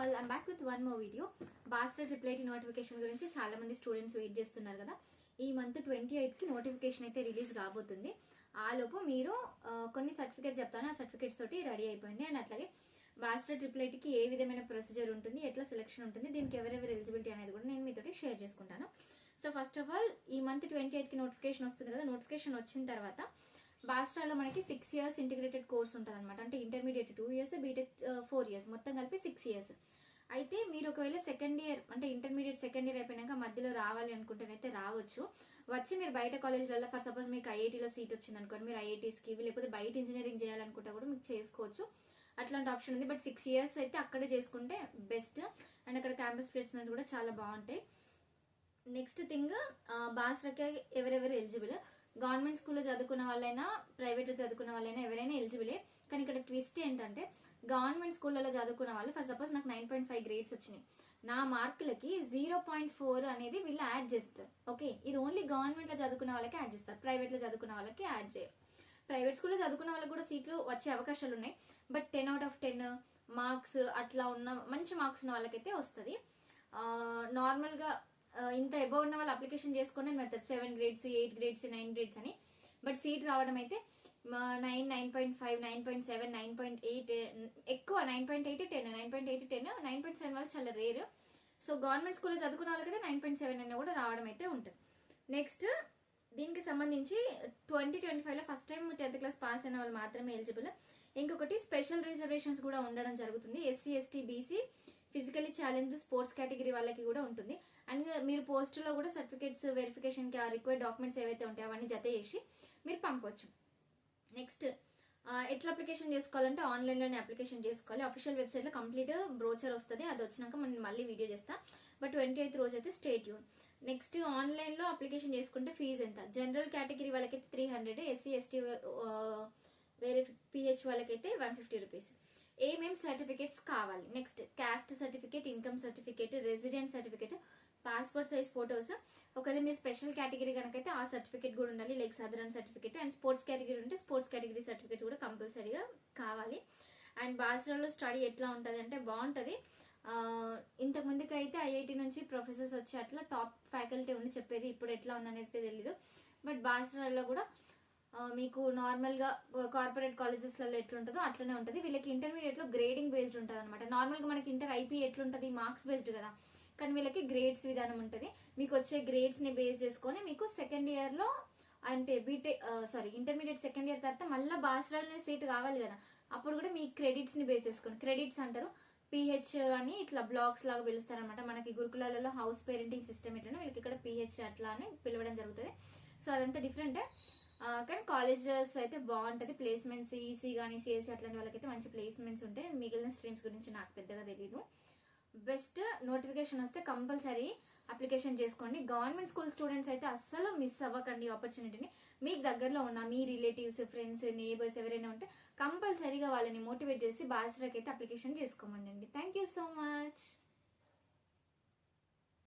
All, I'm back with one more video. బాస్టర్ triple notification గురించి చాలా మంది స్టూడెంట్స్ వెయిట్ చేస్తున్నారు కదా. ఈ మంత్ 28th కి నోటిఫికేషన్ అయితే రిలీజ్ కాబోతుంది. ఆ లోపు మీరు కొన్ని సర్టిఫికేట్స్ చెప్తాను, ఆ సర్టిఫికేట్స్ తోటి రెడీ అయిపోయింది. అండ్ అట్లాగే బాస్టర్ ట్రిపుల్ కి ఏ విధమైన ప్రొసీజర్ ఉంటుంది, ఎట్లా సెలెక్షన్ ఉంటుంది, దీనికి ఎవరెవరు ఎలిజిబిలిటీ అనేది కూడా నేను మీతో షేర్ చేసుకుంటాను. సో ఫస్ట్ ఆఫ్ ఆల్, ఈ మంత్ 28th కి నోటిఫికేషన్ వస్తుంది కదా. నోటిఫికేషన్ వచ్చిన తర్వాత బాస్ట్రాలో మనకి 6 years ఇంటిగ్రేటెడ్ కోర్స్ ఉంటుంది అనమాట. అంటే ఇంటర్మీడియట్ 2 years, బీటెక్ 4 years, మొత్తం కలిపి 6 years. అయితే మీరు ఒకవేళ సెకండ్ ఇయర్ అంటే ఇంటర్మీడియట్ సెకండ్ ఇయర్ అయిపోయినాక మధ్యలో రావాలి అనుకుంటేనైతే రావచ్చు. వచ్చి మీరు బయట కాలేజ్లలో ఫర్ సపోజ్ మీకు ఐఐటీలో సీట్ వచ్చింది అనుకోండి, మీరు ఐఐటీస్కి లేకపోతే బయట ఇంజనీరింగ్ చేయాలనుకుంటే కూడా మీకు చేసుకోవచ్చు. అట్లాంటి ఆప్షన్ ఉంది. బట్ 6 years అయితే అక్కడే చేసుకుంటే బెస్ట్. అండ్ అక్కడ క్యాంపస్ ప్లేస్మెంట్స్ కూడా చాలా బాగుంటాయి. నెక్స్ట్ థింగ్, బాస్ట్రాకి ఎవరెవరు ఎలిజిబుల్? గవర్నమెంట్ స్కూల్లో చదువుకున్న వాళ్ళైనా, ప్రైవేట్ లో చదువుకున్న వాళ్ళైనా ఎవరైనా ఎలిజిబులే. కానీ ఇక్కడ ట్విస్ట్ ఏంటంటే, గవర్నమెంట్ స్కూళ్ళలో చదువుకున్న వాళ్ళు ఫర్ సపోజ్ నాకు 9.5 గ్రేడ్స్ వచ్చినాయి, నా మార్కులకి 0.4 అనేది వీళ్ళు యాడ్ చేస్తారు. ఓకే, ఇది ఓన్లీ గవర్నమెంట్ లో చదువుకున్న వాళ్ళకి యాడ్ చేస్తారు, ప్రైవేట్ లో చదువుకున్న వాళ్ళకి యాడ్ చేయరు. ప్రైవేట్ స్కూల్లో చదువుకున్న వాళ్ళకి కూడా సీట్లు వచ్చే అవకాశాలు ఉన్నాయి. బట్ 10 out of 10 మార్క్స్ అట్లా ఉన్న మంచి మార్క్స్ ఉన్న వాళ్ళకైతే వస్తుంది. నార్మల్ గా ఇంత ఎబవ్ ఉన్న వాళ్ళు అప్లికేషన్ చేసుకుని పెడతారు 7 grades, 8 grades, 9 grades అని. బట్ సీట్ రావడం అయితే 9, 9.5, 9.7, 9.8, ఎక్కువ 9.8, 10, 9.8, 10, 9.7 వాళ్ళు చాలా రేరు. సో గవర్నమెంట్ స్కూల్లో చదువుకున్న వాళ్ళకైతే 9.7 అయినా కూడా రావడం అయితే ఉంటుంది. నెక్స్ట్, దీనికి సంబంధించి 2025 లో first time 10th class pass అయిన వాళ్ళు మాత్రమే ఎలిజిబుల్. ఇంకొకటి, స్పెషల్ రిజర్వేషన్స్ కూడా ఉండడం జరుగుతుంది. SC, ST, BC, physically challenge, sports category వాళ్ళకి కూడా ఉంటుంది. అండ్ మీరు పోస్టులో కూడా సర్టిఫికేట్స్ వెరిఫికేషన్ కి ఆ రిక్వైర్డ్ డాక్యుమెంట్స్ ఏవైతే ఉంటాయో అవన్నీ జత చేసి మీరు పంపవచ్చు. నెక్స్ట్, ఎట్లా అప్లికేషన్ చేసుకోవాలంటే ఆన్లైన్ లోనే అప్లికేషన్ చేసుకోవాలి. అఫీషియల్ వెబ్సైట్ లో కంప్లీట్ బ్రోచర్ వస్తుంది, అది వచ్చినాక మనం మళ్ళీ వీడియో చేస్తా. బట్ 28th రోజు అయితే స్టే ట్యూన్. నెక్స్ట్, ఆన్లైన్ లో అప్లికేషన్ చేసుకుంటే ఫీజు ఎంత? జనరల్ కేటగిరీ వాళ్ళకైతే 300, ఎస్సీ, ఎస్టీ, వేరే పిహెచ్ వాళ్ళకైతే 150 రూపీస్. ఏమేం సర్టిఫికేట్స్ కావాలి? Next, caste certificate, income certificate, resident certificate, passport size photos. ఒకవేళ మీరు స్పెషల్ కేటగిరీ కనుకైతే ఆ సర్టిఫికేట్ కూడా ఉండాలి, లైక్ సాధారణ సర్టిఫికేట్. అండ్ స్పోర్ట్స్ కేటగిరీ ఉంటే స్పోర్ట్స్ కేటగిరీ సర్టిఫికేట్స్ కూడా కంపల్సరీగా కావాలి. అండ్ బాస్ట్రాలో స్టడీ ఎట్లా ఉంటుంది అంటే బాగుంటది. ఇంతకు ముందుకు అయితే ఐఐటి నుంచి ప్రొఫెసర్స్ వచ్చి అట్లా టాప్ ఫ్యాకల్టీ ఉండి చెప్పేది. ఇప్పుడు ఎట్లా ఉందనేది తెలీదు. బట్ బాస్ట్రాలో కూడా మీకు నార్మల్ గా కార్పొరేట్ కాలేజెస్ లలో ఎట్లుంటుందో అట్లనే ఉంటుంది. వీళ్ళకి ఇంటర్మీడియట్ లో గ్రేడింగ్ బేస్డ్ ఉంటుంది అనమాట. నార్మల్ గా మనకి ఇంటర్ ఐపీ ఎట్లుంటది, మార్క్స్ బేస్డ్ కదా. కానీ వీళ్ళకి గ్రేడ్స్ విధానం ఉంటుంది. మీకు వచ్చే గ్రేడ్స్ ని బేస్ చేసుకొని మీకు సెకండ్ ఇయర్ లో అంటే ఇంటర్మీడియట్ సెకండ్ ఇయర్ తర్వాత మళ్ళీ బాస్ట్రాలోనే సీట్ కావాలి కదా, అప్పుడు కూడా మీ క్రెడిట్స్ ని బేస్ చేసుకొని, క్రెడిట్స్ అంటారు పిహెచ్ అని, ఇట్లా బ్లాక్స్ లాగా పిలుస్తారనమాట. మనకి గురుకులాలలో హౌస్ పేరెంటింగ్ సిస్టమ్ ఎట్లా, వీళ్ళకి ఇక్కడ పిహెచ్ అట్లా అని పిలవడం జరుగుతుంది. సో అదంతా డిఫరెంట్. కానీ కాలేజెస్ అయితే బాగుంటది. ప్లేస్మెంట్స్ ఈసీ కానీ సిఎస్సి అట్లాంటి వాళ్ళకైతే మంచి ప్లేస్మెంట్స్ ఉంటాయి. మిగిలిన స్ట్రీమ్స్ గురించి నాకు పెద్దగా తెలియదు. బెస్ట్ నోటిఫికేషన్ వస్తే కంపల్సరీ అప్లికేషన్ చేసుకోండి. గవర్నమెంట్ స్కూల్ స్టూడెంట్స్ అయితే అస్సలు మిస్ అవ్వకండి ఆపర్చునిటీని. మీకు దగ్గరలో ఉన్న మీ రిలేటివ్స్, ఫ్రెండ్స్, నేబర్స్ ఎవరైనా ఉంటే కంపల్సరీగా వాళ్ళని మోటివేట్ చేసి బాస్ట్రాకి అయితే అప్లికేషన్ చేసుకోమండి. Thank you so much.